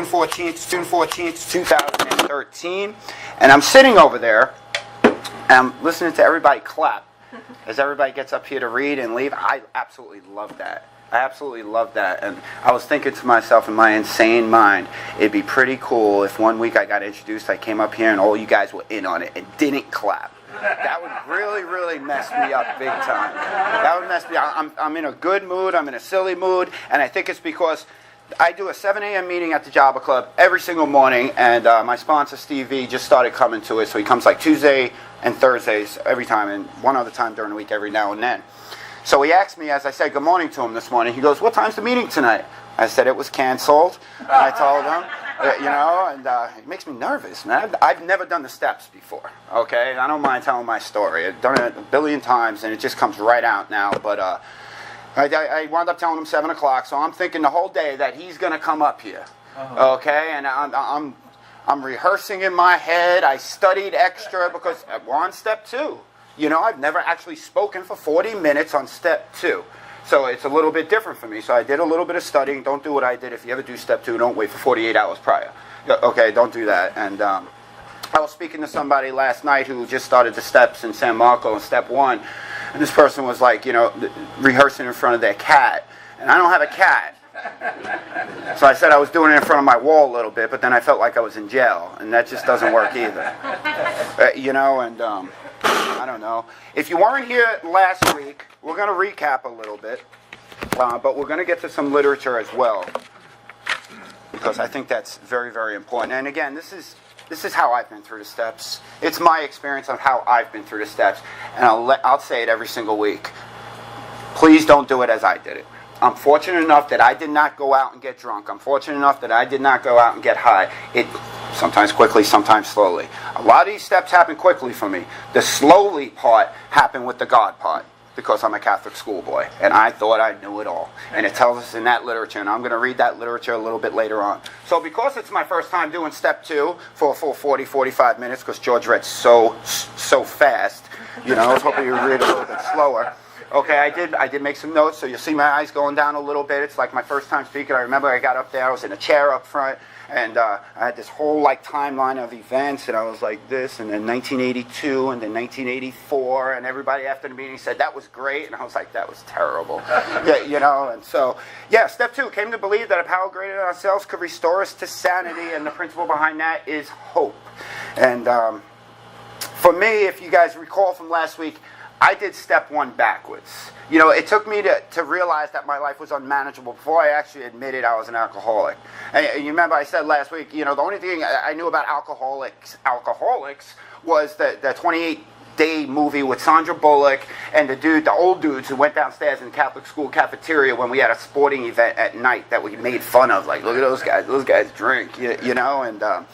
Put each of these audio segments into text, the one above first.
14th, 2013, and I'm sitting over there, and I'm listening to everybody clap as everybody gets up here to read and leave. I absolutely love that. And I was thinking to myself in my insane mind, it'd be pretty cool if one week I got introduced, I came up here and all you guys were in on it and didn't clap. That would really, really mess me up big time. That would mess me up. I'm in a good mood, I'm in a silly mood, and I think it's because I do a 7 a.m. meeting at the Java Club every single morning, and my sponsor, Steve V, just started coming to it, so he comes like Tuesday and Thursdays every time, and one other time during the week every now and then. So he asked me, as I said good morning to him this morning, he goes, "What time's the meeting tonight?" I said it was canceled. And I told him, and it makes me nervous, man. I've never done the steps before, okay? I don't mind telling my story. I've done it a billion times, and it just comes right out now. But I wound up telling him 7 o'clock, so I'm thinking the whole day that he's going to come up here, okay? And I'm rehearsing in my head. I studied extra because we're on step 2. I've never actually spoken for 40 minutes on step 2. So it's a little bit different for me. So I did a little bit of studying. Don't do what I did. If you ever do step 2, don't wait for 48 hours prior. Okay, don't do that. And I was speaking to somebody last night who just started the steps in San Marco in step 1. And this person was like, rehearsing in front of their cat. And I don't have a cat. So I said I was doing it in front of my wall a little bit, but then I felt like I was in jail. And that just doesn't work either. I don't know. If you weren't here last week, we're going to recap a little bit, but we're going to get to some literature as well, because I think that's very, very important. And again, this is how I've been through the steps. It's my experience of how I've been through the steps, and I'll say it every single week. Please don't do it as I did it. I'm fortunate enough that I did not go out and get drunk. I'm fortunate enough that I did not go out and get high. Sometimes quickly, sometimes slowly. A lot of these steps happen quickly for me. The slowly part happened with the God part, because I'm a Catholic schoolboy, and I thought I knew it all. And it tells us in that literature, and I'm going to read that literature a little bit later on. So because it's my first time doing step 2 for a full 40, 45 minutes, because George read so fast, I was hoping you would read a little bit slower. Okay, I did make some notes, so you'll see my eyes going down a little bit. It's like my first time speaking. I remember I got up there, I was in a chair up front, and I had this whole timeline of events, and I was like this, and then 1982, and then 1984, and everybody after the meeting said, "That was great," and I was like, "That was terrible." And so, step 2, came to believe that a power greater than ourselves could restore us to sanity, and the principle behind that is hope. And for me, if you guys recall from last week, I did step 1 backwards. It took me to realize that my life was unmanageable before I actually admitted I was an alcoholic. And you remember I said last week, the only thing I knew about alcoholics was the 28-day movie with Sandra Bullock and the old dudes who went downstairs in the Catholic school cafeteria when we had a sporting event at night that we made fun of. Like, look at those guys drink, And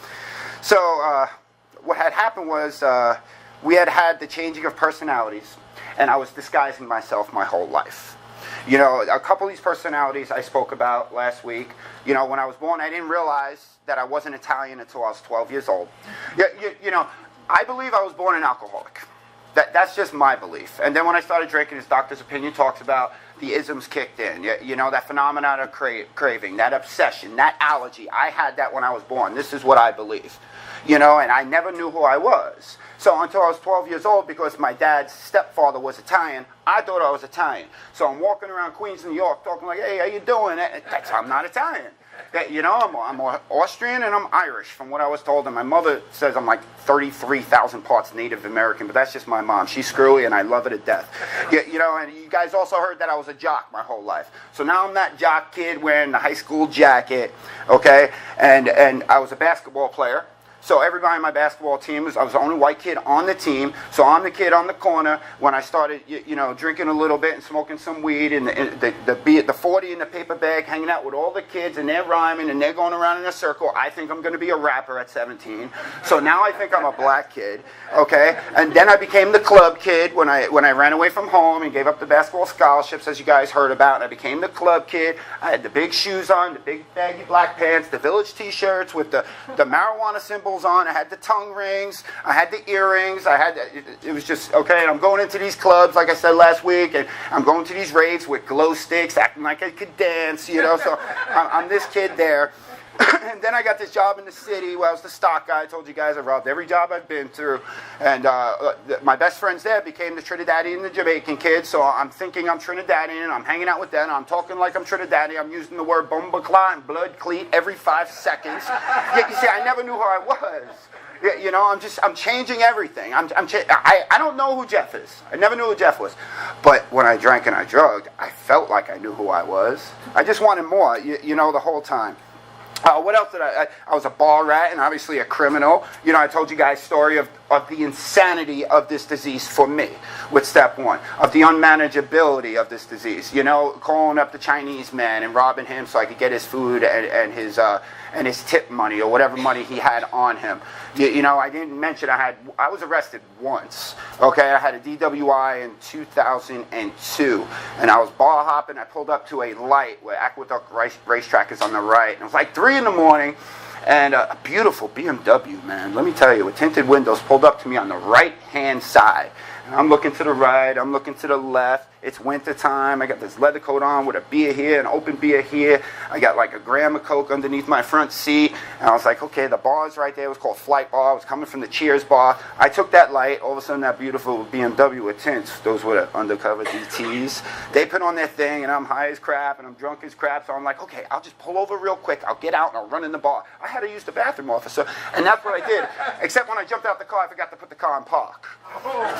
so what had happened was we had the changing of personalities, and I was disguising myself my whole life. A couple of these personalities I spoke about last week. When I was born, I didn't realize that I wasn't Italian until I was 12 years old. I believe I was born an alcoholic. That's just my belief. And then when I started drinking, as Doctor's Opinion talks about, the isms kicked in. That phenomenon of craving, that obsession, that allergy. I had that when I was born. This is what I believe. And I never knew who I was. So until I was 12 years old, because my dad's stepfather was Italian, I thought I was Italian. So I'm walking around Queens, New York, talking like, "Hey, how you doing?" I'm not Italian. I'm Austrian and I'm Irish, from what I was told. And my mother says I'm like 33,000 parts Native American, but that's just my mom. She's screwy, and I love her to death. And you guys also heard that I was a jock my whole life. So now I'm that jock kid wearing the high school jacket, okay? And I was a basketball player. So everybody on my basketball team I was the only white kid on the team. So I'm the kid on the corner when I started, drinking a little bit and smoking some weed, and the 40 in the paper bag, hanging out with all the kids, and they're rhyming and they're going around in a circle. I think I'm going to be a rapper at 17. So now I think I'm a black kid, okay? And then I became the club kid when I ran away from home and gave up the basketball scholarships, as you guys heard about. And I became the club kid. I had the big shoes on, the big baggy black pants, the Village T-shirts with the marijuana symbols on. I had the tongue rings. I had the earrings. It was just, okay, and I'm going into these clubs, like I said last week, and I'm going to these raves with glow sticks, acting like I could dance, So I'm this kid there. And then I got this job in the city where I was the stock guy. I told you guys I robbed every job I've been through. And my best friends there became the Trinidadian and the Jamaican kids. So I'm thinking I'm Trinidadian. I'm hanging out with them. I'm talking like I'm Trinidadian. I'm using the word bomba clot and blood cleat every 5 seconds. Yet, you see, I never knew who I was. You know, I'm changing everything. I don't know who Jeff is. I never knew who Jeff was. But when I drank and I drugged, I felt like I knew who I was. I just wanted more, you know, the whole time. What else did I was a bar rat and obviously a criminal. You know, I told you guys story of the insanity of this disease for me with step 1, of the unmanageability of this disease. You know, calling up the Chinese man and robbing him so I could get his food and his tip money or whatever money he had on him. You know, I didn't mention I was arrested once. Okay, I had a DWI in 2002, and I was bar hopping. I pulled up to a light where Aqueduct Racetrack is on the right, and it was like 3 in the morning, and a beautiful BMW, man. Let me tell you, with tinted windows, pulled up to me on the right-hand side. And I'm looking to the right, I'm looking to the left. It's winter time. I got this leather coat on with a beer here, an open beer here. I got like a gram of Coke underneath my front seat. And I was like, okay, the bar's right there. It was called Flight Bar. I was coming from the Cheers bar. I took that light. All of a sudden, that beautiful BMW with tints, those were the undercover DTs. They put on their thing, and I'm high as crap, and I'm drunk as crap. So I'm like, okay, I'll just pull over real quick. I'll get out, and I'll run in the bar. I had to use the bathroom, officer. And that's what I did. Except when I jumped out the car, I forgot to put the car in park.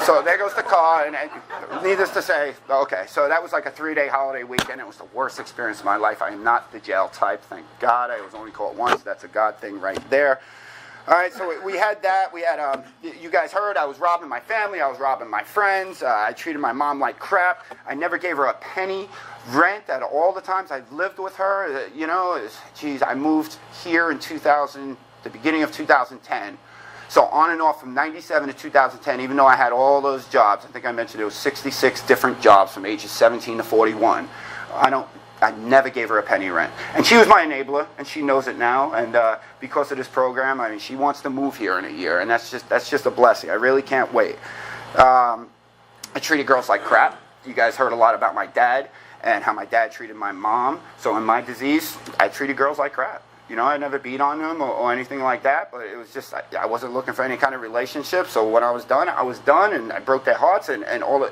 So there goes the car, and needless to say, okay, so that was like a 3-day holiday weekend. It was the worst experience of my life. I am not the jail type, thank God. I was only caught once. That's a God thing right there. All right, so we had that. We had, you guys heard, I was robbing my family. I was robbing my friends. I treated my mom like crap. I never gave her a penny rent at all the times I've lived with her. You know, geez, I moved here in the beginning of 2010. So on and off from 97 to 2010, even though I had all those jobs, I think I mentioned it was 66 different jobs from ages 17 to 41. I never gave her a penny rent. And she was my enabler, and she knows it now. And because of this program, I mean, she wants to move here in a year, and that's just a blessing. I really can't wait. I treated girls like crap. You guys heard a lot about my dad and how my dad treated my mom. So in my disease, I treated girls like crap. You know, I never beat on them or anything like that, but it was just, I wasn't looking for any kind of relationship. So when I was done, and I broke their hearts and all.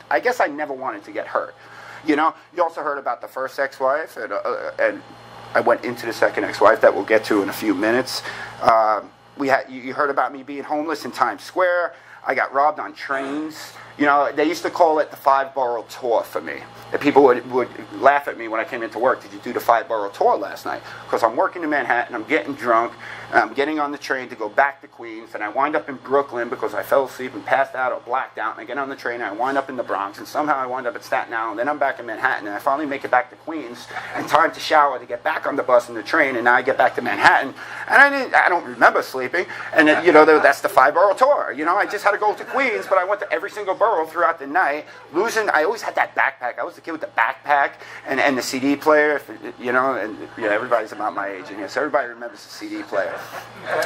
I guess I never wanted to get hurt. You know, you also heard about the first ex-wife, and I went into the second ex-wife that we'll get to in a few minutes. You heard about me being homeless in Times Square. I got robbed on trains. You know, they used to call it the 5-borough tour for me. The people would laugh at me when I came into work. Did you do the 5-borough tour last night? Because I'm working in Manhattan, I'm getting drunk, and I'm getting on the train to go back to Queens, and I wind up in Brooklyn because I fell asleep and passed out or blacked out, and I get on the train, and I wind up in the Bronx, and somehow I wind up at Staten Island, then I'm back in Manhattan, and I finally make it back to Queens, and time to shower to get back on the bus and the train, and now I get back to Manhattan, and I don't remember sleeping, and you know, that's the 5-borough tour. You know, I just had to go to Queens, but I went to every single borough throughout the night, I always had that backpack. I was the kid with the backpack and the CD player, you know, and you know, everybody's about my age in here, so everybody remembers the CD player.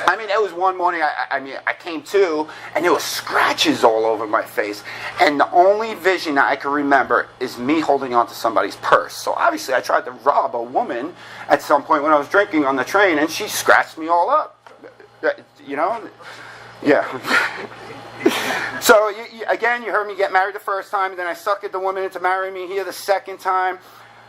I mean, it was one morning, I came to, and there were scratches all over my face, and the only vision I can remember is me holding on to somebody's purse. So obviously I tried to rob a woman at some point when I was drinking on the train, and she scratched me all up. You know? Yeah. So, again, you heard me get married the first time, and then I suckered the woman into marrying me here the second time.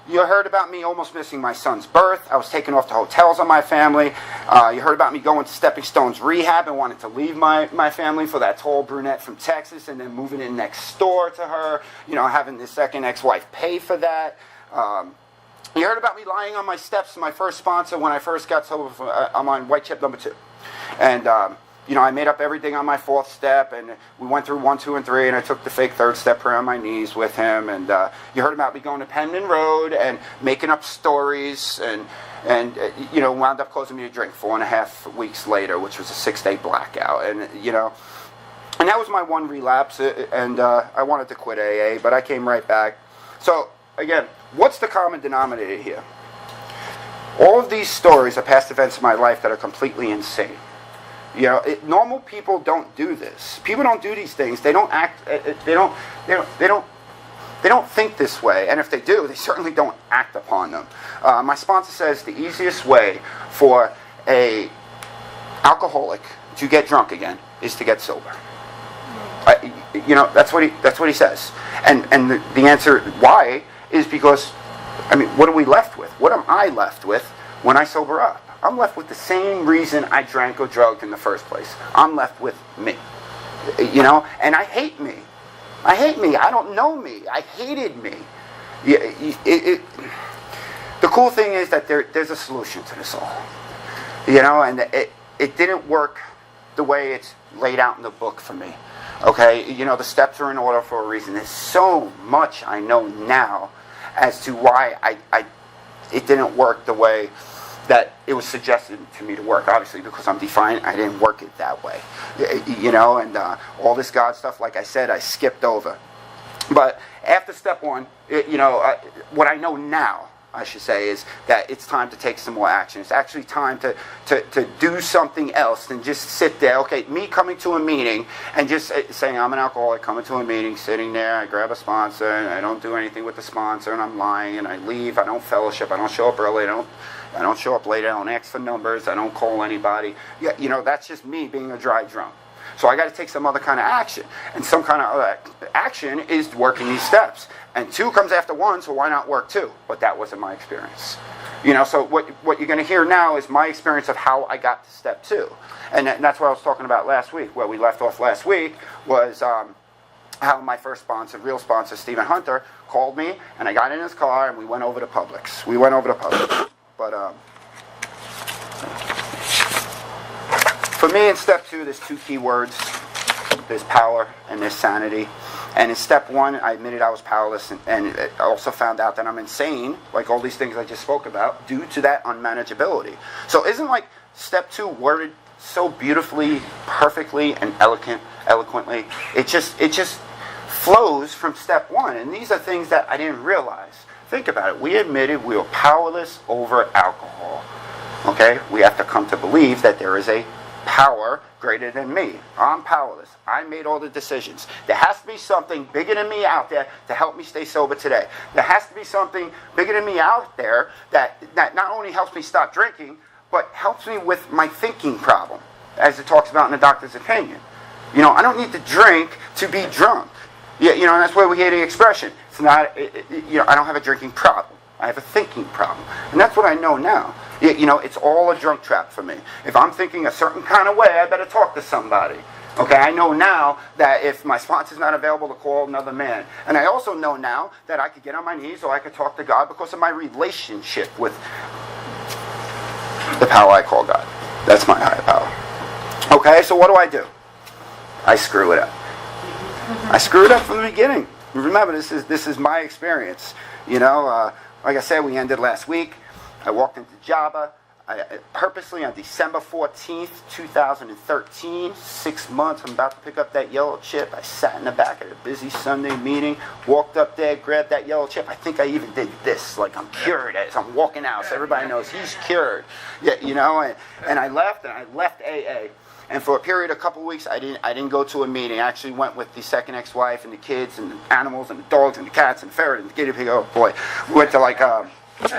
You heard about me almost missing my son's birth. I was taken off to hotels on my family. You heard about me going to Stepping Stones rehab and wanting to leave my family for that tall brunette from Texas and then moving in next door to her, you know, having the second ex-wife pay for that. You heard about me lying on my steps to my first sponsor when I first got sober. I'm on white chip number 2. And, you know, I made up everything on my 4th step, and we went through 1, 2, and 3, and I took the fake 3rd step prayer on my knees with him. And you heard about me going to Penman Road and making up stories, and you know, wound up causing me to drink 4.5 weeks later, which was a 6-day blackout. And, you know, and that was my one relapse, and I wanted to quit AA, but I came right back. So, again, what's the common denominator here? All of these stories are past events in my life that are completely insane. You know, normal people don't do this. People don't do these things. They don't act. They don't They don't think this way, and if they do, they certainly don't act upon them. My sponsor says the easiest way for a alcoholic to get drunk again is to get sober. That's what he says. And the answer why is because, what are we left with? What am I left with when I sober up? I'm left with the same reason I drank or drugged in the first place. I'm left with me. And I hate me. I hate me. I don't know me. I hated me. The cool thing is that there's a solution to this all. And it didn't work the way it's laid out in the book for me. Okay? The steps are in order for a reason. There's so much I know now as to why it didn't work the way that it was suggested to me to work. Obviously, because I'm defiant, I didn't work it that way. And all this God stuff, like I said, I skipped over. But after step one, what I know now, I should say, is that it's time to take some more action. It's actually time to do something else than just sit there. Okay, me coming to a meeting and just saying I'm an alcoholic, coming to a meeting, sitting there, I grab a sponsor, and I don't do anything with the sponsor, and I'm lying, and I leave, I don't fellowship, I don't show up early, I don't show up late, I don't ask for numbers, I don't call anybody. That's just me being a dry drunk. So I got to take some other kind of action. And some kind of action is working these steps. And 2 comes after 1, so why not work 2? But that wasn't my experience. So what you're going to hear now is my experience of how I got to step 2. And that's what I was talking about last week. Where we left off last week was how my first sponsor, real sponsor, Stephen Hunter, called me, and I got in his car, and we went over to Publix. But for me, in step 2, there's 2 key words. There's power and there's sanity. And in step 1, I admitted I was powerless, and I also found out that I'm insane, like all these things I just spoke about, due to that unmanageability. So isn't step 2 worded so beautifully, perfectly, and eloquently? It just flows from step 1. And these are things that I didn't realize. Think about it. We admitted we were powerless over alcohol. Okay? We have to come to believe that there is a power greater than me. I'm powerless. I made all the decisions. There has to be something bigger than me out there to help me stay sober today. There has to be something bigger than me out there that not only helps me stop drinking, but helps me with my thinking problem, as it talks about in the doctor's opinion. I don't need to drink to be drunk. And that's where we hear the expression. It's not, I don't have a drinking problem. I have a thinking problem. And that's what I know now. It's all a drunk trap for me. If I'm thinking a certain kind of way, I better talk to somebody. Okay, I know now that if my sponsor's not available, to call another man. And I also know now that I could get on my knees or I could talk to God because of my relationship with the power I call God. That's my higher power. Okay, so what do? I screw it up. I screwed up from the beginning. Remember, this is my experience. Like I said, we ended last week. I walked into Java purposely on December 14th, 2013. 6 months. I'm about to pick up that yellow chip. I sat in the back at a busy Sunday meeting, walked up there, grabbed that yellow chip. I think I even did this, like I'm cured as I'm walking out, so everybody knows he's cured. And I left AA. And for a period of a couple of weeks, I didn't go to a meeting. I actually went with the second ex-wife and the kids and the animals and the dogs and the cats and the ferret and the guinea pig. Oh boy, we went to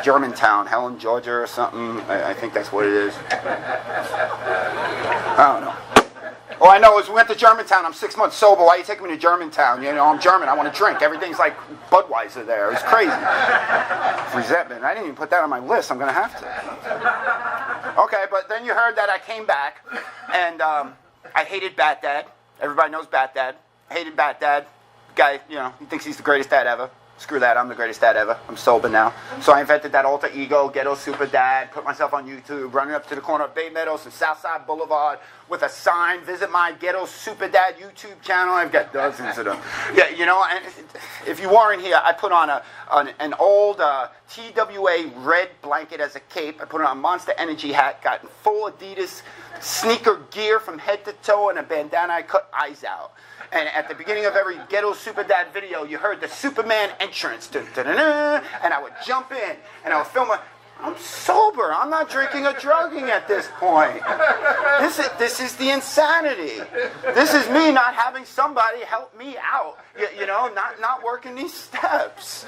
Germantown, Helen, Georgia, or something. I think that's what it is. I don't know. All I know is we went to Germantown. I'm 6 months sober. Why are you taking me to Germantown? I'm German. I want to drink. Everything's like Budweiser there. It's crazy. Resentment. I didn't even put that on my list. I'm going to have to. Okay, but then you heard that I came back, and I hated Bat Dad. Everybody knows Bat Dad. Hated Bat Dad. Guy, he thinks he's the greatest dad ever. Screw that, I'm the greatest dad ever. I'm sober now. So I invented that alter ego, Ghetto Super Dad, put myself on YouTube, running up to the corner of Bay Meadows and Southside Boulevard with a sign, visit my Ghetto Super Dad YouTube channel. I've got dozens of them. And if you weren't here, I put on an old TWA red blanket as a cape. I put on a Monster Energy hat, got in full Adidas sneaker gear from head to toe, and a bandana. I cut eyes out. And at the beginning of every Ghetto Super Dad video, you heard the Superman entrance. And I would jump in, and I would film I'm sober. I'm not drinking or drugging at this point. This is the insanity. This is me not having somebody help me out. Not working these steps.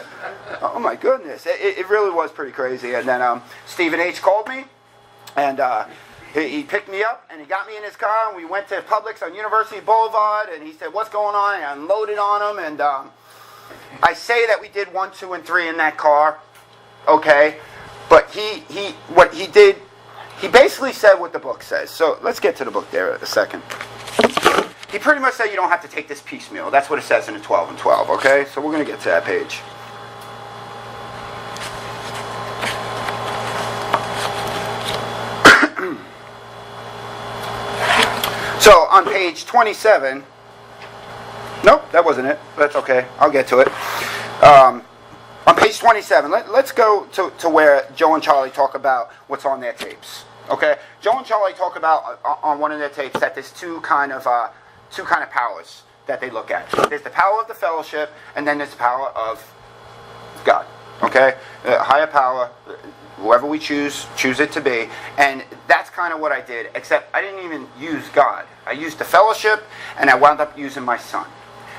Oh my goodness, it really was pretty crazy. And then Stephen H. called me, and he picked me up, and he got me in his car, and we went to Publix on University Boulevard, and he said, "What's going on?" And I unloaded on him, and I say that we did 1, 2, and 3 in that car, okay? But what he did, he basically said what the book says. So let's get to the book there a second. He pretty much said you don't have to take this piecemeal. That's what it says in the 12 and 12, okay? So we're going to get to that page. So on page 27, nope, that wasn't it. That's okay. I'll get to it. On page 27, let's go to where Joe and Charlie talk about what's on their tapes. Okay, Joe and Charlie talk about on one of their tapes that there's two kind of powers that they look at. There's the power of the fellowship, and then there's the power of God. Okay, higher power, whoever we choose it to be, and that's kind of what I did. Except I didn't even use God. I used the fellowship, and I wound up using my son.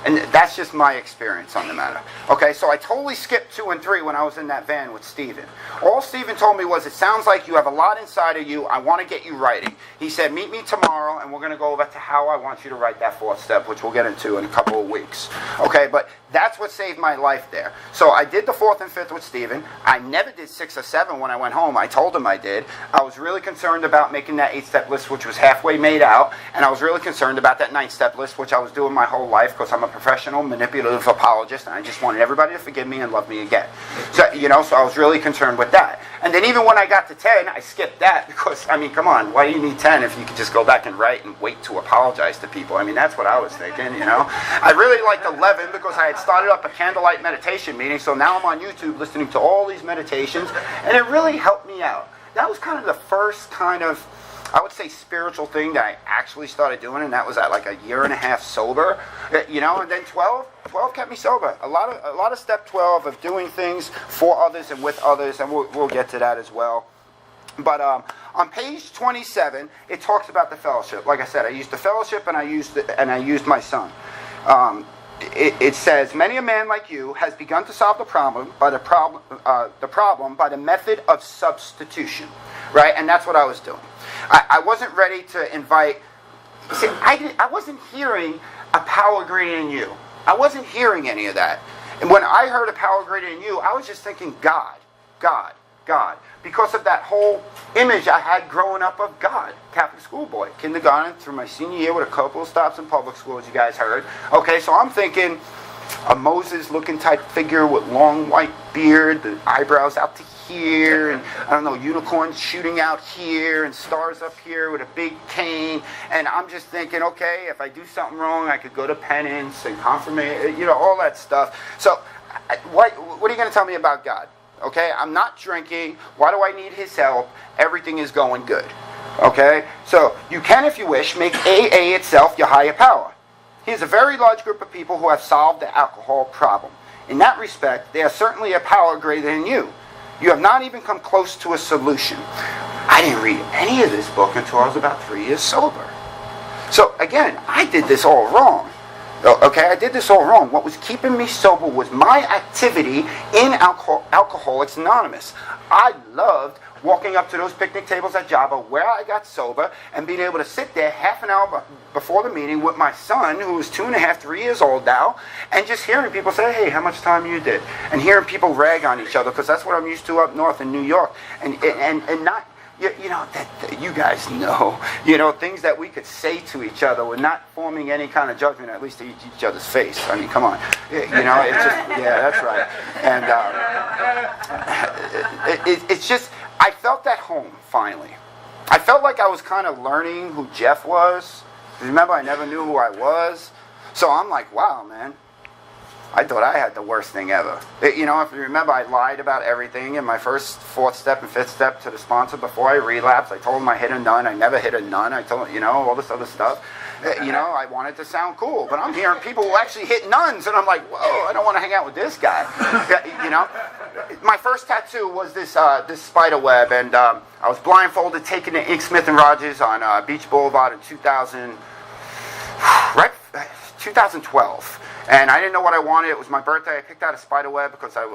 And that's just my experience on the matter. Okay, so I totally skipped 2 and 3 when I was in that van with Stephen. All Stephen told me was, it sounds like you have a lot inside of you. I want to get you writing. He said, meet me tomorrow, and we're going to go over to how I want you to write that 4th step, which we'll get into in a couple of weeks. Okay, but that's what saved my life there. So I did the 4th and 5th with Stephen. I never did 6 or 7 when I went home. I told him I did. I was really concerned about making that 8-step list, which was halfway made out. And I was really concerned about that 9-step list, which I was doing my whole life because I'm a professional manipulative apologist, and I just wanted everybody to forgive me and love me again. So I was really concerned with that. And then even when I got to 10, I skipped that because, come on, why do you need 10 if you could just go back and write and wait to apologize to people? That's what I was thinking, I really liked 11 because I had started up a candlelight meditation meeting, so now I'm on YouTube listening to all these meditations, and it really helped me out. That was kind of the first kind of, I would say, spiritual thing that I actually started doing, and that was at like a year and a half sober, and then 12 kept me sober. A lot of step 12 of doing things for others and with others, and we'll get to that as well. But on page 27, it talks about the fellowship. Like I said, I used the fellowship, and I used my son. It says, many a man like you has begun to solve the problem by the method of substitution, right? And that's what I was doing. I wasn't ready to invite. See, I wasn't hearing a power greater than you. I wasn't hearing any of that. And when I heard a power greater than you, I was just thinking God, God, God. Because of that whole image I had growing up of God. Catholic schoolboy, kindergarten through my senior year with a couple of stops in public school, as you guys heard. Okay, so I'm thinking a Moses-looking type figure with long white beard, the eyebrows out to here, and I don't know, unicorns shooting out here, and stars up here with a big cane. And I'm just thinking, okay, if I do something wrong, I could go to penance and confirmation, all that stuff. So, what are you going to tell me about God? Okay, I'm not drinking. Why do I need his help? Everything is going good. Okay, so you can, if you wish, make AA itself your higher power. Here's a very large group of people who have solved the alcohol problem. In that respect, they are certainly a power greater than you. You have not even come close to a solution. I didn't read any of this book until I was about 3 years sober. So again, I did this all wrong. Okay, I did this all wrong. What was keeping me sober was my activity in Alcoholics Anonymous. I loved walking up to those picnic tables at Java where I got sober and being able to sit there half an hour before the meeting with my son, who was 2.5, 3 years old now, and just hearing people say, hey, how much time you did? And hearing people rag on each other, because that's what I'm used to up north in New York. And not, that you guys know, things that we could say to each other. We're not forming any kind of judgment, at least to each other's face. Come on. It's just, yeah, that's right. And it's just, I felt at home, finally. I felt like I was kind of learning who Jeff was. Remember, I never knew who I was. So I'm like, wow, man. I thought I had the worst thing ever. If you remember, I lied about everything in my first 4th step and 5th step to the sponsor before I relapsed. I told him I hit a nun. I never hit a nun. I told him, all this other stuff. I wanted to sound cool. But I'm hearing people who actually hit nuns, and I'm like, whoa, I don't want to hang out with this guy. my first tattoo was this spider web, and I was blindfolded taking the Ink Smith and Rogers on Beach Boulevard in 2012. And I didn't know what I wanted. It was my birthday. I picked out a spider web because I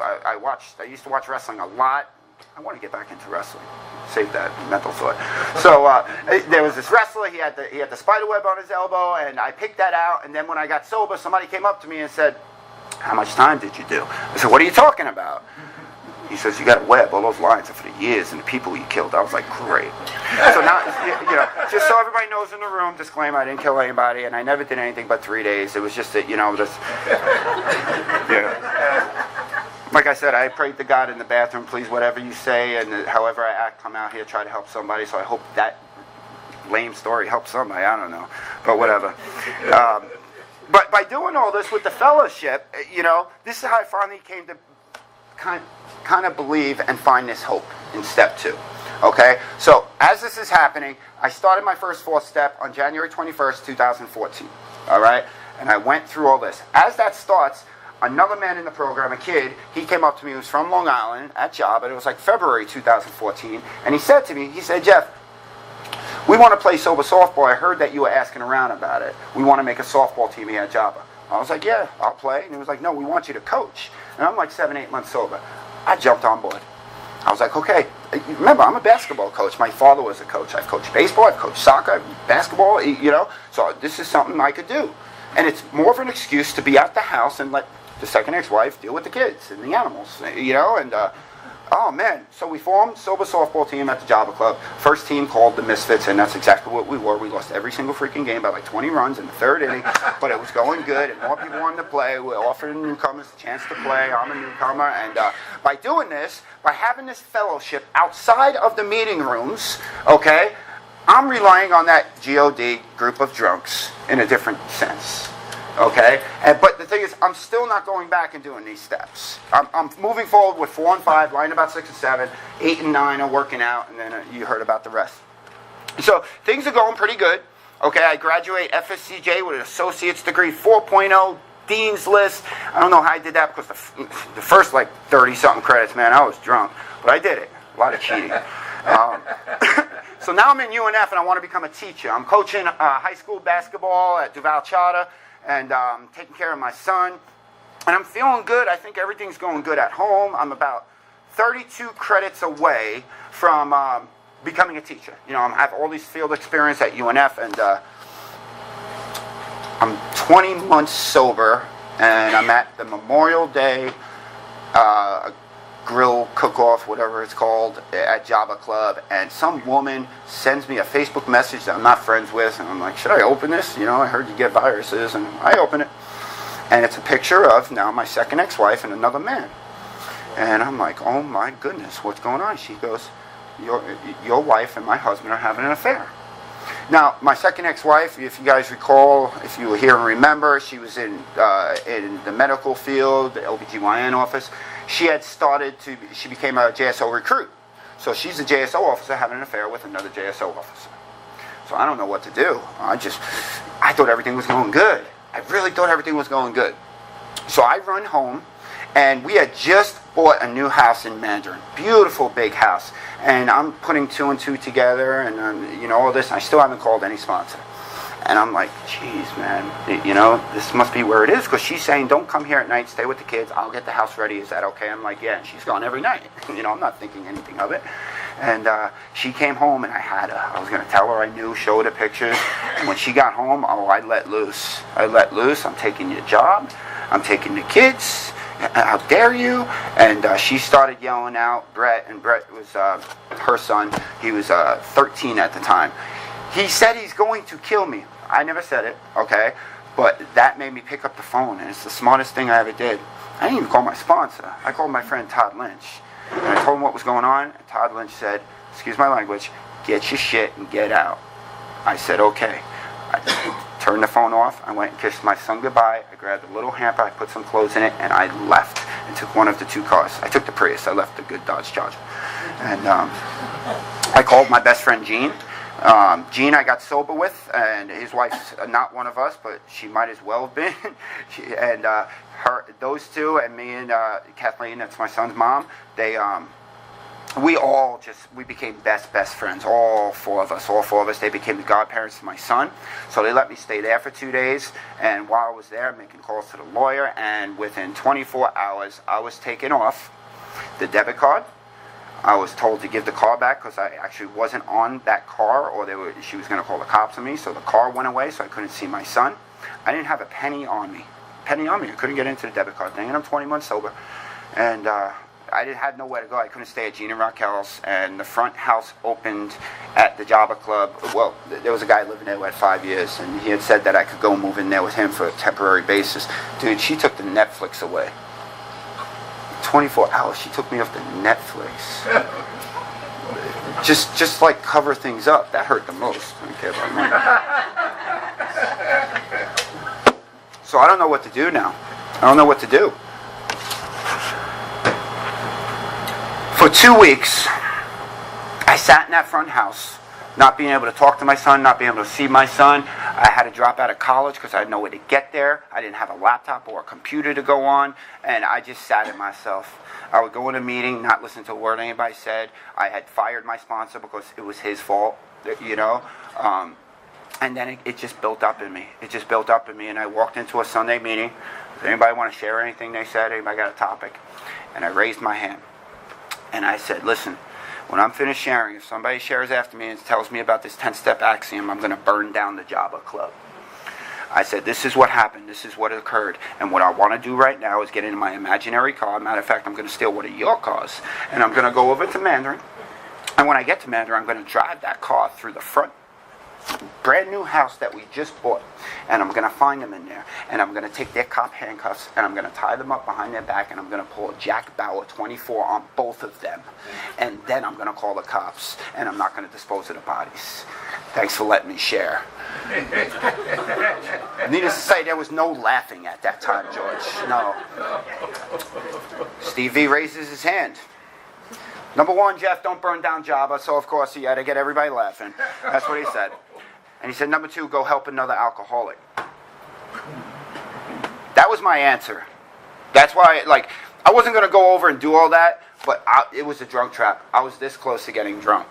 used to watch wrestling a lot. I want to get back into wrestling. Save that mental thought. So there was this wrestler. He had the spider web on his elbow, and I picked that out. And then when I got sober, somebody came up to me and said, "How much time did you do?" I said, "What are you talking about?" He says, "You got a web. All those lines are for the years and the people you killed." I was like, "Great." So now, just so everybody knows in the room, disclaimer: I didn't kill anybody, and I never did anything but 3 days. It was just that, like I said, I prayed to God in the bathroom, please, whatever you say, and however I act, come out here, try to help somebody. So I hope that lame story helps somebody. I don't know, but whatever. But by doing all this with the fellowship, this is how I finally came to kind of believe and find this hope in step 2. Okay? So as this is happening, I started my first 4th step on January 21st, 2014. All right? And I went through all this. As that starts, another man in the program, a kid, he came up to me. He was from Long Island at Java. It was like February 2014. And he said to me, "Jeff, we want to play sober softball. I heard that you were asking around about it. We want to make a softball team here at Java." I was like, "Yeah, I'll play." And he was like, "No, we want you to coach." And I'm like 7-8 months sober. I jumped on board. I was like, "Okay." Remember, I'm a basketball coach. My father was a coach. I've coached baseball. I've coached soccer, basketball, So this is something I could do. And it's more of an excuse to be at the house and let the second ex-wife deal with the kids and the animals, and oh man. So we formed sober softball team at the Java Club. First team called the Misfits, and that's exactly what we were. We lost every single freaking game by like 20 runs in the 3rd inning, but it was going good, and more people wanted to play. We were offering newcomers a chance to play. I'm a newcomer, and by doing this, by having this fellowship outside of the meeting rooms, okay, I'm relying on that GOD, group of drunks, in a different sense. Okay, but the thing is, I'm still not going back and doing these steps. I'm moving forward with 4 and 5, lying about 6 and 7, 8 and 9 are working out, and then you heard about the rest. So things are going pretty good. Okay, I graduate FSCJ with an associate's degree, 4.0, Dean's List. I don't know how I did that because the first like 30-something credits, man, I was drunk, but I did it. A lot of cheating. So now I'm in UNF and I want to become a teacher. I'm coaching high school basketball at Duval Charter, and taking care of my son. And I'm feeling good. I think everything's going good at home. I'm about 32 credits away from becoming a teacher. I have all these field experience at UNF, and I'm 20 months sober, and I'm at the Memorial Day grill cook-off, whatever it's called, at Java Club, and some woman sends me a Facebook message that I'm not friends with, and I'm like, should I open this? I heard you get viruses, and I open it, and it's a picture of now my second ex-wife and another man, and I'm like, oh my goodness, what's going on? She goes, your wife and my husband are having an affair. Now, my second ex-wife, if you guys recall, if you were here and remember, she was in the medical field, the LBGYN office. She became a JSO recruit. So she's a JSO officer having an affair with another JSO officer. So I don't know what to do. I thought everything was going good. I really thought everything was going good. So I run home, and we had just bought a new house in Mandarin. Beautiful big house. And I'm putting 2 and 2 together, and all this. I still haven't called any sponsor. And I'm like, geez, man, this must be where it is, because she's saying, don't come here at night, stay with the kids, I'll get the house ready, is that okay? I'm like, yeah, and she's gone every night. I'm not thinking anything of it. And she came home, and I was going to tell her I knew, show her the pictures. And when she got home, I let loose. I'm taking your job, I'm taking the kids, how dare you? And she started yelling out, Brett, and Brett was her son, he was 13 at the time. He said he's going to kill me. I never said it, okay? But that made me pick up the phone, and it's the smartest thing I ever did. I didn't even call my sponsor. I called my friend Todd Lynch. And I told him what was going on, and Todd Lynch said, excuse my language, get your shit and get out. I said, okay. I turned the phone off. I went and kissed my son goodbye. I grabbed a little hamper. I put some clothes in it, and I left and took one of the 2 cars. I took the Prius. I left the good Dodge Charger. And I called my best friend, Gene. Gene I got sober with, and his wife's not one of us, but she might as well have been. Those two, and me and Kathleen, that's my son's mom, we became best friends, all four of us. They became the godparents to my son. So they let me stay there for 2 days, and while I was there, making calls to the lawyer, and within 24 hours, I was taken off the debit card. I was told to give the car back because I actually wasn't on that car, or she was going to call the cops on me, so the car went away, so I couldn't see my son. I didn't have a penny on me. I couldn't get into the debit card thing, and I'm 20 months sober. And I had nowhere to go. I couldn't stay at Gene and Raquel's, and the front house opened at the Java Club. Well, there was a guy living there who had 5 years, and he had said that I could go move in there with him for a temporary basis. Dude, she took the Netflix away. 24 hours, she took me off the Netflix. just like cover things up. That hurt the most. I don't care about money. So I don't know what to do now. For 2 weeks, I sat in that front house, not being able to talk to my son, not being able to see my son. I had to drop out of college because I had no way to get there. I didn't have a laptop or a computer to go on, and I just sat in myself. I would go in a meeting, not listen to a word anybody said. I had fired my sponsor because it was his fault, and then it just built up in me. And I walked into a Sunday meeting. Does anybody want to share anything they said? Anybody got a topic? And I raised my hand. And I said, listen, when I'm finished sharing, if somebody shares after me and tells me about this 10-step axiom, I'm going to burn down the Java Club. I said, this is what happened. This is what occurred. And what I want to do right now is get into my imaginary car. Matter of fact, I'm going to steal one of your cars. And I'm going to go over to Mandarin. And when I get to Mandarin, I'm going to drive that car through the front brand new house that we just bought, and I'm going to find them in there, and I'm going to take their cop handcuffs, and I'm going to tie them up behind their back, and I'm going to pull a Jack Bauer 24 on both of them, and then I'm going to call the cops, and I'm not going to dispose of the bodies. Thanks for letting me share. Needless to say, there was no laughing at that time, George. No. Steve V raises his hand. Number one, Jeff, don't burn down Java. So, of course, he had to get everybody laughing. That's what he said. And he said, number two, go help another alcoholic. That was my answer. That's why, I wasn't going to go over and do all that, but it was a drunk trap. I was this close to getting drunk.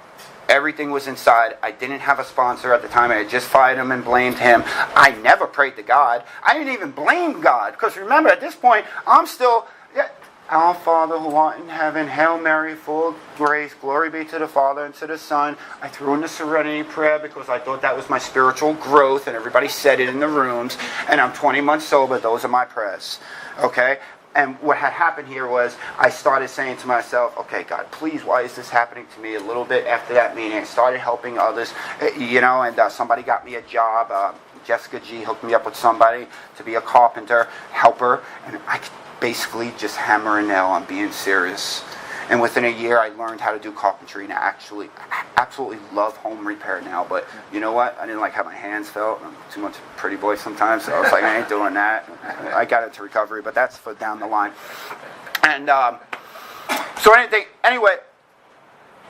Everything was inside. I didn't have a sponsor at the time. I had just fired him and blamed him. I never prayed to God. I didn't even blame God. Because remember, at this point, I'm still... Our Father who art in heaven, Hail Mary, full of grace, glory be to the Father and to the Son. I threw in the Serenity Prayer because I thought that was my spiritual growth, and everybody said it in the rooms, and I'm 20 months sober. Those are my prayers. Okay? And what had happened here was I started saying to myself, okay, God, please, why is this happening to me? A little bit after that meeting, I started helping others, and somebody got me a job. Jessica G hooked me up with somebody to be a carpenter, helper, and I could basically just hammer a nail on being serious. And within a year, I learned how to do carpentry, and I absolutely love home repair now. But you know what? I didn't like how my hands felt. I'm too much pretty boy sometimes, so I was like, I ain't doing that. I got into recovery, but that's for down the line. And anyway,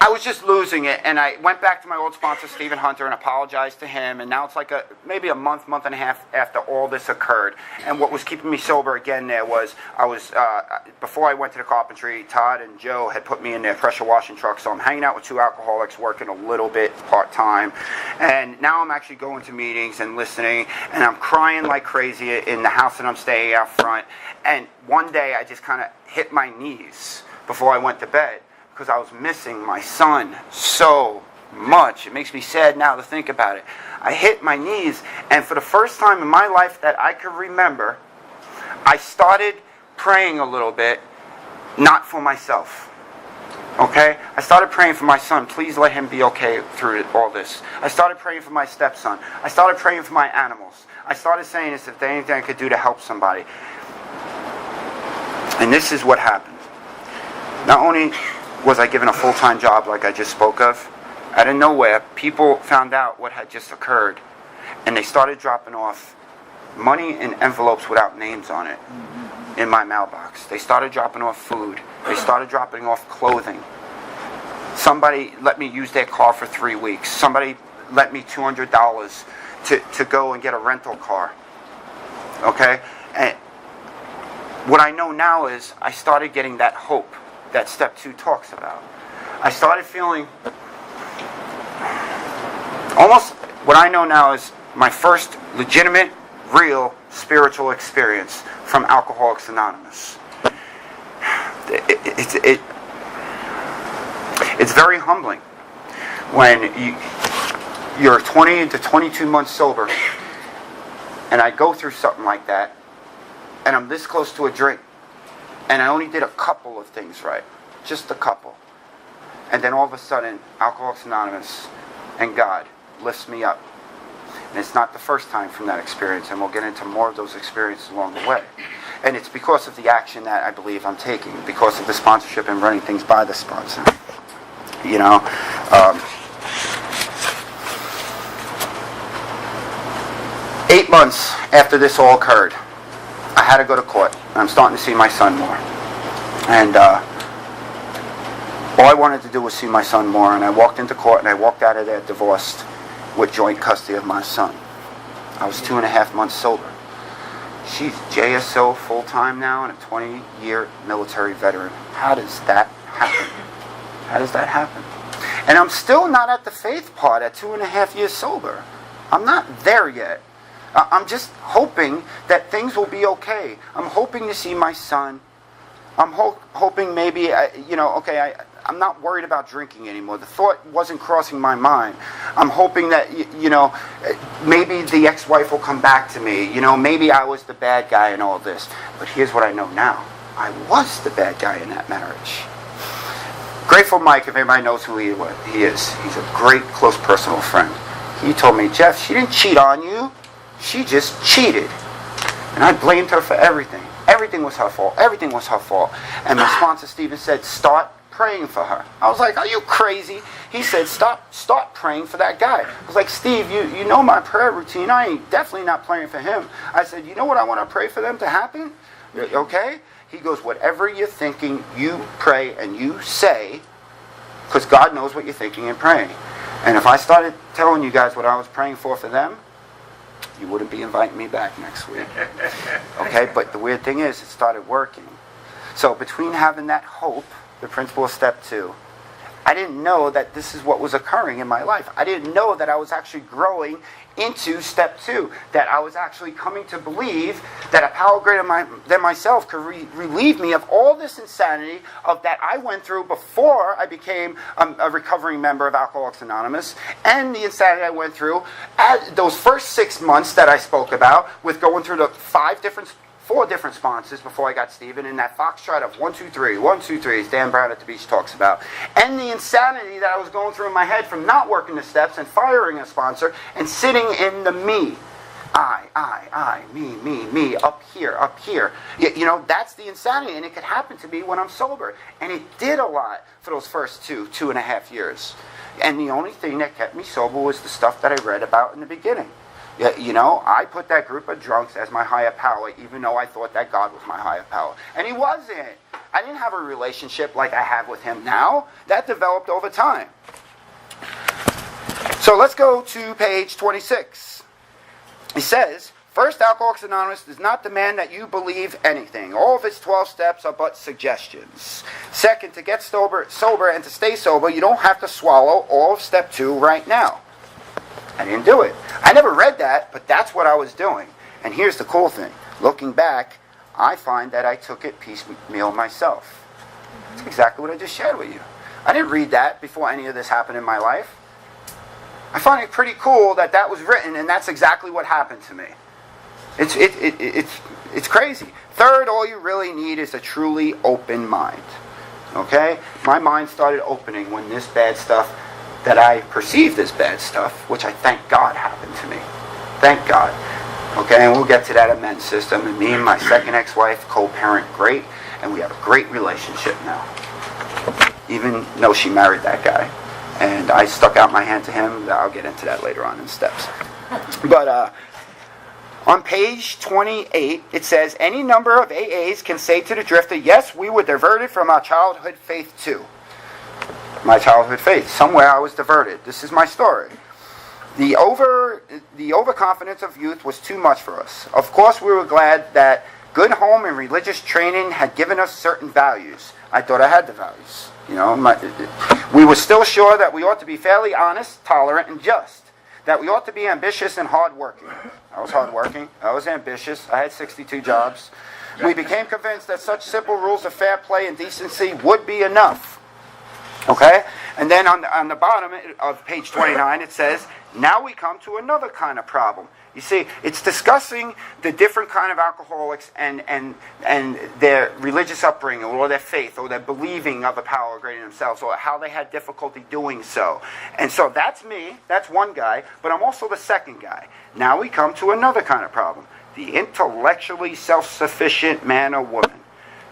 I was just losing it, and I went back to my old sponsor, Stephen Hunter, and apologized to him, and now it's like maybe a month and a half after all this occurred, and what was keeping me sober again there was, before I went to the carpentry, Todd and Joe had put me in their pressure washing truck, so I'm hanging out with two alcoholics, working a little bit part-time, and now I'm actually going to meetings and listening, and I'm crying like crazy in the house that I'm staying out front, and one day I just kind of hit my knees before I went to bed, because I was missing my son so much. It makes me sad now to think about it. I hit my knees, and for the first time in my life that I could remember, I started praying a little bit, not for myself. Okay? I started praying for my son. Please let him be okay through all this. I started praying for my stepson. I started praying for my animals. I started saying this, if there's anything I could do to help somebody. And this is what happened. Not only was I given a full-time job like I just spoke of, out of nowhere, people found out what had just occurred, and they started dropping off money in envelopes without names on it in my mailbox. They started dropping off food. They started dropping off clothing. Somebody let me use their car for 3 weeks. Somebody lent me $200 to go and get a rental car. Okay? And what I know now is I started getting that hope that step 2 talks about. I started feeling almost what I know now is my first legitimate, real spiritual experience from Alcoholics Anonymous. It's very humbling when you're 20 to 22 months sober, and I go through something like that, and I'm this close to a drink, and I only did a couple of things right, just a couple, and then all of a sudden, Alcoholics Anonymous and God lifts me up. And it's not the first time from that experience, and we'll get into more of those experiences along the way. And it's because of the action that I believe I'm taking, because of the sponsorship and running things by the sponsor. 8 months after this all occurred, I had to go to court. I'm starting to see my son more. And all I wanted to do was see my son more, and I walked into court, and I walked out of there divorced with joint custody of my son. I was 2.5 months sober. She's JSO full-time now and a 20-year military veteran. How does that happen? How does that happen? And I'm still not at the faith part at 2.5 years sober. I'm not there yet. I'm just hoping that things will be okay. I'm hoping to see my son. I'm hoping maybe, I'm not worried about drinking anymore. The thought wasn't crossing my mind. I'm hoping that, maybe the ex-wife will come back to me. Maybe I was the bad guy in all this. But here's what I know now. I was the bad guy in that marriage. Grateful Mike, if anybody knows who he is, he's a great, close personal friend. He told me, Jeff, she didn't cheat on you. She just cheated. And I blamed her for everything. Everything was her fault. Everything was her fault. And my sponsor, Stephen, said, start praying for her. I was like, are you crazy? He said, start praying for that guy. I was like, Steve, you know my prayer routine. I ain't definitely not praying for him. I said, you know what I want to pray for them to happen? Okay? He goes, whatever you're thinking, you pray and you say, because God knows what you're thinking and praying. And if I started telling you guys what I was praying for them, you wouldn't be inviting me back next week. Okay? But the weird thing is, it started working. So between having that hope, the principle of step 2, I didn't know that this is what was occurring in my life. I didn't know that I was actually growing into step 2, that I was actually coming to believe that a power greater than myself could relieve me of all this insanity that I went through before I became a recovering member of Alcoholics Anonymous, and the insanity I went through at those first 6 months that I spoke about, with going through the 4 different sponsors before I got Stephen, in that foxtrot of 1, 2, 3, 1, 2, 3, as Dan Brown at the beach talks about. And the insanity that I was going through in my head from not working the steps and firing a sponsor and sitting in the me. I, me, up here. That's the insanity, and it could happen to me when I'm sober. And it did a lot for those first 2.5 years. And the only thing that kept me sober was the stuff that I read about in the beginning. I put that group of drunks as my higher power, even though I thought that God was my higher power. And he wasn't. I didn't have a relationship like I have with him now. That developed over time. So let's go to page 26. He says, first, Alcoholics Anonymous does not demand that you believe anything. All of its 12 steps are but suggestions. Second, to get sober and to stay sober, you don't have to swallow all of step 2 right now. I didn't do it. I never read that, but that's what I was doing. And here's the cool thing. Looking back, I find that I took it piecemeal myself. That's exactly what I just shared with you. I didn't read that before any of this happened in my life. I find it pretty cool that was written, and that's exactly what happened to me. It's crazy. Third, all you really need is a truly open mind. Okay? My mind started opening when this bad stuff that I perceived as bad stuff, which I thank God happened to me. Thank God. Okay, and we'll get to that amends system. And me and my second ex-wife co-parent great, and we have a great relationship now. Even though she married that guy. And I stuck out my hand to him. I'll get into that later on in steps. But on page 28, it says, any number of AAs can say to the drifter, yes, we were diverted from our childhood faith too. My childhood faith. Somewhere I was diverted. This is my story. The overconfidence of youth was too much for us. Of course, we were glad that good home and religious training had given us certain values. I thought I had the values. We were still sure that we ought to be fairly honest, tolerant, and just. That we ought to be ambitious and hardworking. I was hardworking. I was ambitious. I had 62 jobs. We became convinced that such simple rules of fair play and decency would be enough. Okay? And then on the bottom of page 29, it says, now we come to another kind of problem. You see, it's discussing the different kind of alcoholics and their religious upbringing or their faith or their believing of a power greater than themselves or how they had difficulty doing so. And so that's me, that's one guy, but I'm also the second guy. Now we come to another kind of problem. The intellectually self-sufficient man or woman.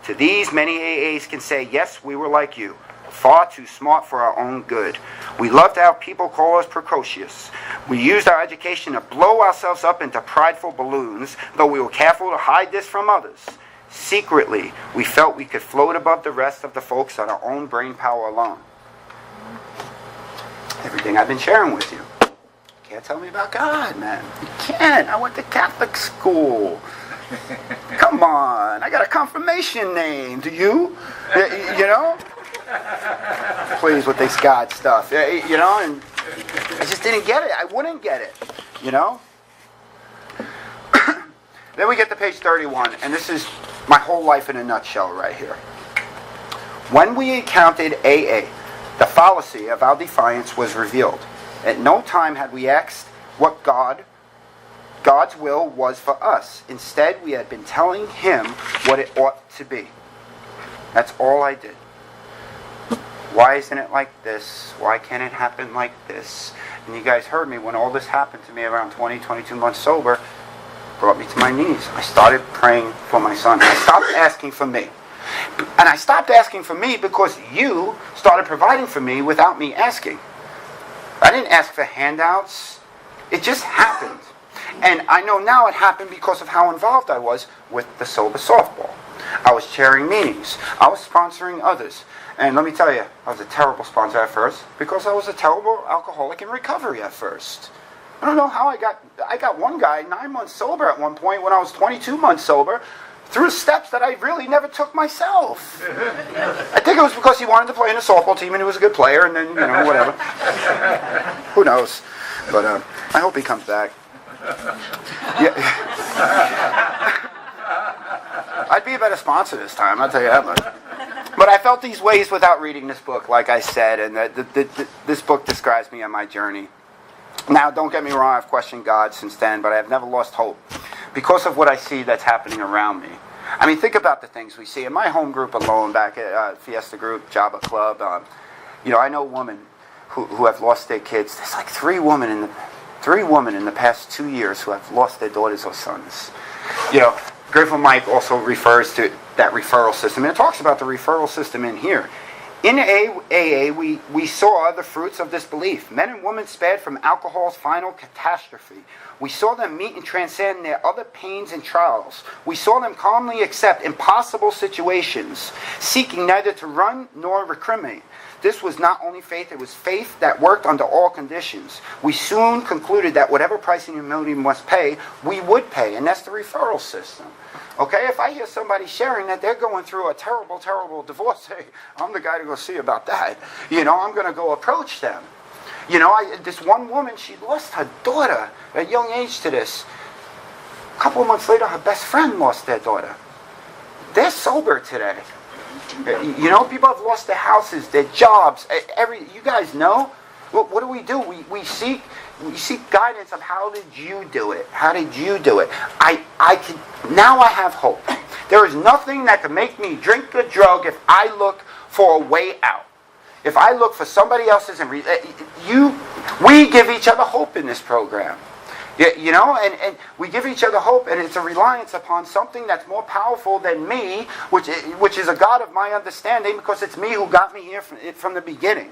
To these, many AAs can say, yes, we were like you. Far too smart for our own good. We loved how people call us precocious. We used our education to blow ourselves up into prideful balloons, though we were careful to hide this from others. Secretly, we felt we could float above the rest of the folks on our own brain power alone. Everything I've been sharing with you. Can't tell me about God, man. You can't. I went to Catholic school. Come on. I got a confirmation name. Do you? You know? Please with this God stuff, and I just didn't get it. I wouldn't get it, Then we get to page 31, and this is my whole life in a nutshell right here. When we encountered AA, the fallacy of our defiance was revealed. At no time had we asked what God's will was for us. Instead, we had been telling Him what it ought to be. That's all I did. Why isn't it like this? Why can't it happen like this? And you guys heard me when all this happened to me around 22 months sober, brought me to my knees. I started praying for my son. I stopped asking for me. And I stopped asking for me because you started providing for me without me asking. I didn't ask for handouts. It just happened. And I know now it happened because of how involved I was with the Sober Softball. I was chairing meetings. I was sponsoring others. And let me tell you, I was a terrible sponsor at first because I was a terrible alcoholic in recovery at first. I don't know how I got one guy 9 months sober at one point when I was 22 months sober through steps that I really never took myself. I think it was because he wanted to play in a softball team and he was a good player and then, whatever. Who knows? But I hope he comes back. Yeah. I'd be a better sponsor this time, I'll tell you that much. But I felt these ways without reading this book, like I said, and this book describes me on my journey. Now, don't get me wrong, I've questioned God since then, but I have never lost hope because of what I see that's happening around me. I mean, think about the things we see. In my home group alone, back at Fiesta Group, Java Club, I know women who have lost their kids. There's like three women in the past 2 years who have lost their daughters or sons. Grateful Mike also refers to that referral system, and it talks about the referral system in here. In AA, we saw the fruits of this belief. Men and women spared from alcohol's final catastrophe. We saw them meet and transcend their other pains and trials. We saw them calmly accept impossible situations, seeking neither to run nor recriminate. This was not only faith, it was faith that worked under all conditions. We soon concluded that whatever price and humility must pay, we would pay, and that's the referral system. Okay, if I hear somebody sharing that they're going through a terrible, terrible divorce, hey, I'm the guy to go see about that. I'm going to go approach them. This one woman, she lost her daughter at a young age to this. A couple of months later, her best friend lost their daughter. They're sober today. People have lost their houses, their jobs. You guys know. What do? We seek guidance of how did you do it? How did you do it? Now I have hope. There is nothing that can make me drink a drug if I look for a way out. If I look for somebody else's, we give each other hope in this program. And we give each other hope, and it's a reliance upon something that's more powerful than me, which is a God of my understanding, because it's me who got me here from the beginning.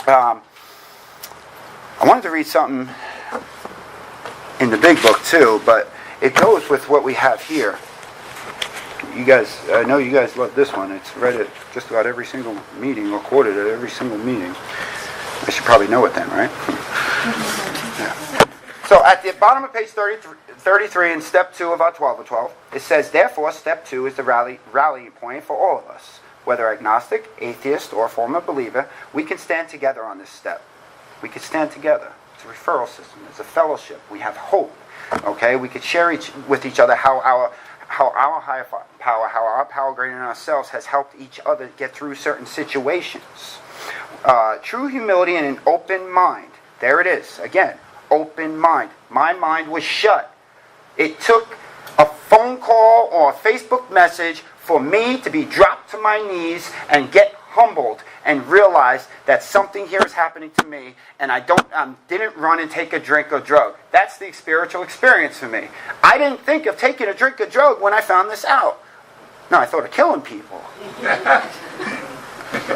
I wanted to read something in the big book too, but it goes with what we have here. You guys, I know you guys love this one. It's read at just about every single meeting, or quoted at every single meeting. I should probably know it then, right? So at the bottom of page 33 in step 2 of our 12 of 12, it says, therefore, step 2 is the rallying point for all of us. Whether agnostic, atheist, or former believer, we can stand together on this step. We can stand together. It's a referral system. It's a fellowship. We have hope. Okay? We could share with each other how our higher power, how our power greater than ourselves has helped each other get through certain situations. True humility and an open mind. There it is. Again, open mind. My mind was shut. It took a phone call or a Facebook message for me to be dropped to my knees and get humbled and realize that something here is happening to me, and I didn't run and take a drink or drug. That's the spiritual experience for me. I didn't think of taking a drink or drug when I found this out. No, I thought of killing people.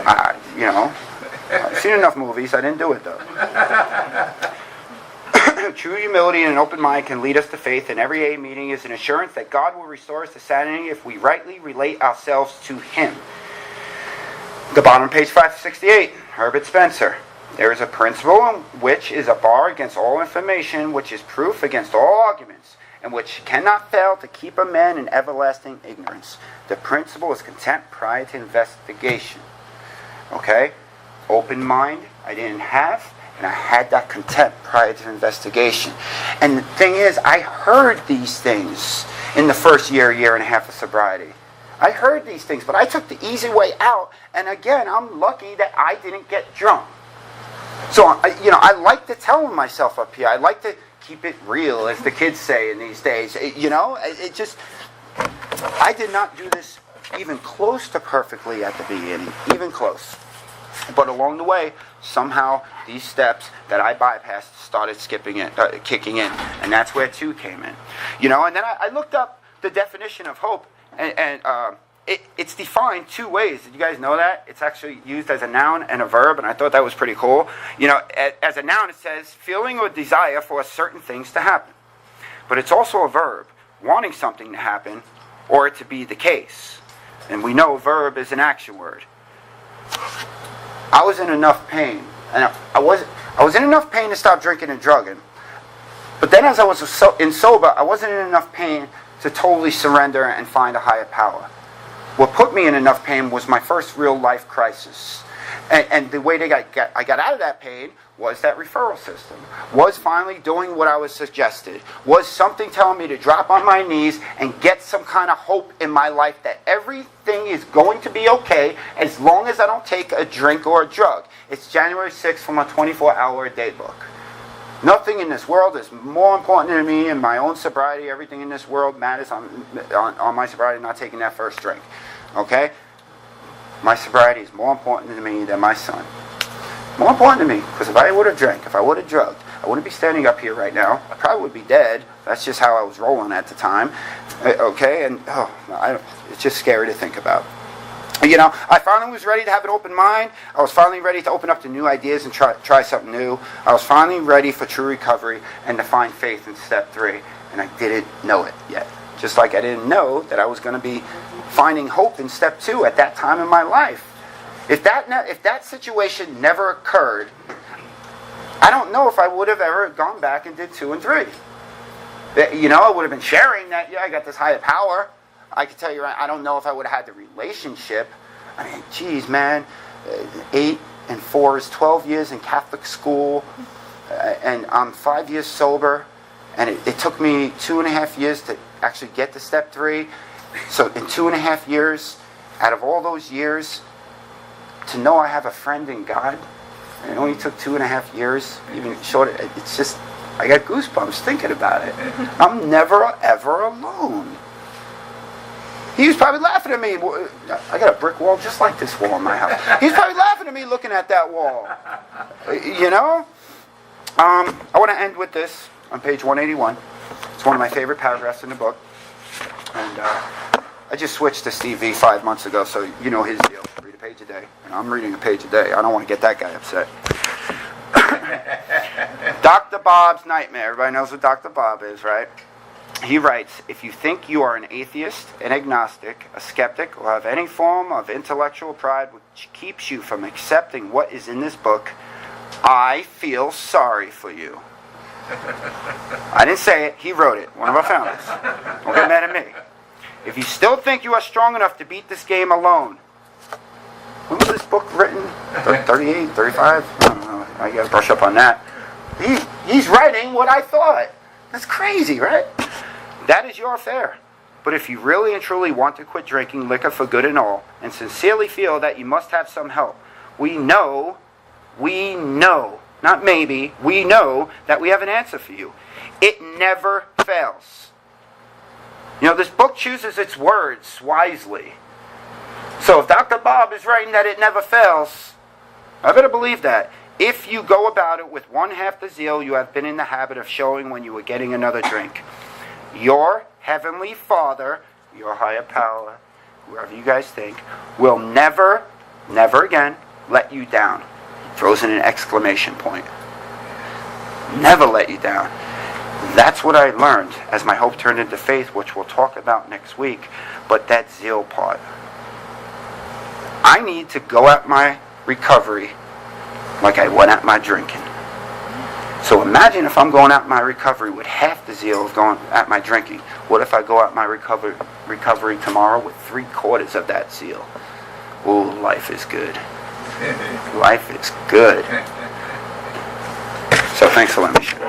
I've seen enough movies. I didn't do it though. True humility and an open mind can lead us to faith, and every AA meeting is an assurance that God will restore us to sanity if we rightly relate ourselves to Him. The bottom of page 568, Herbert Spencer. There is a principle which is a bar against all information, which is proof against all arguments, and which cannot fail to keep a man in everlasting ignorance. The principle is contempt prior to investigation. Okay? Open mind, I didn't have. And I had that contempt prior to investigation. And the thing is, I heard these things in the first year and a half of sobriety. I heard these things, but I took the easy way out. And again, I'm lucky that I didn't get drunk. So, I like to tell myself up here. I like to keep it real, as the kids say in these days. I did not do this even close to perfectly at the beginning. Even close. But along the way, somehow these steps that I bypassed started kicking in, and that's where 2 came in. And then I looked up the definition of hope, and it's defined 2 ways. Did you guys know that? It's actually used as a noun and a verb, and I thought that was pretty cool. As a noun, it says feeling or desire for certain things to happen. But it's also a verb, wanting something to happen or it to be the case. And we know verb is an action word. I was in enough pain, and I was in enough pain to stop drinking and drugging. But then as I was sober, I wasn't in enough pain to totally surrender and find a higher power. What put me in enough pain was my first real life crisis. And the way I got out of that pain was that referral system. Was finally doing what I was suggested. Was something telling me to drop on my knees and get some kind of hope in my life that everything is going to be okay as long as I don't take a drink or a drug. It's January 6th from a 24-hour-a-day book. Nothing in this world is more important to me in my own sobriety. Everything in this world matters on my sobriety, not taking that first drink. Okay? My sobriety is more important to me than my son. More important to me, because if I would have drank, if I would have drugged, I wouldn't be standing up here right now. I probably would be dead. That's just how I was rolling at the time. Okay? And it's just scary to think about. I finally was ready to have an open mind. I was finally ready to open up to new ideas and try something new. I was finally ready for true recovery and to find faith in step 3. And I didn't know it yet. Just like I didn't know that I was going to be finding hope in step 2 at that time in my life. If that situation never occurred, I don't know if I would have ever gone back and did 2 and 3. I would have been sharing that, I got this higher power. I can tell you, I don't know if I would have had the relationship. I mean, geez, man, 8 and 4 is 12 years in Catholic school, and I'm 5 years sober, and it took me 2.5 years to actually get to step 3. So in 2.5 years, out of all those years, to know I have a friend in God, and it only took 2.5 years, even shorter, it's just, I got goosebumps thinking about it. I'm never, ever alone. He was probably laughing at me. I got a brick wall just like this wall in my house. He's probably laughing at me looking at that wall. I want to end with this on page 181. It's one of my favorite paragraphs in the book. And I just switched to Steve V 5 months ago, so you know his deal. Read a page a day. And I'm reading a page a day. I don't want to get that guy upset. Dr. Bob's Nightmare. Everybody knows what Dr. Bob is, right? He writes, if you think you are an atheist, an agnostic, a skeptic, or have any form of intellectual pride which keeps you from accepting what is in this book, I feel sorry for you. I didn't say it. He wrote it. One of our founders. Don't get mad at me. If you still think you are strong enough to beat this game alone. When was this book written? 38, 35? I don't know. I got to brush up on that. He's writing what I thought. That's crazy, right? That is your affair. But if you really and truly want to quit drinking liquor for good and all, and sincerely feel that you must have some help, we know, not maybe, we know that we have an answer for you. It never fails. You know, this book chooses its words wisely. So if Dr. Bob is writing that it never fails, I better believe that. If you go about it with one half the zeal you have been in the habit of showing when you were getting another drink, your Heavenly Father, your higher power, whoever you guys think, will never again let you down. Throws in an exclamation point. Never let you down. That's what I learned as my hope turned into faith, which we'll talk about next week. But that zeal part. I need to go at my recovery like I went at my drinking. So imagine if I'm going at my recovery with half the zeal of going at my drinking. What if I go at my recovery tomorrow with 3/4 of that zeal? Ooh, life is good. Life is good. So thanks for letting me share.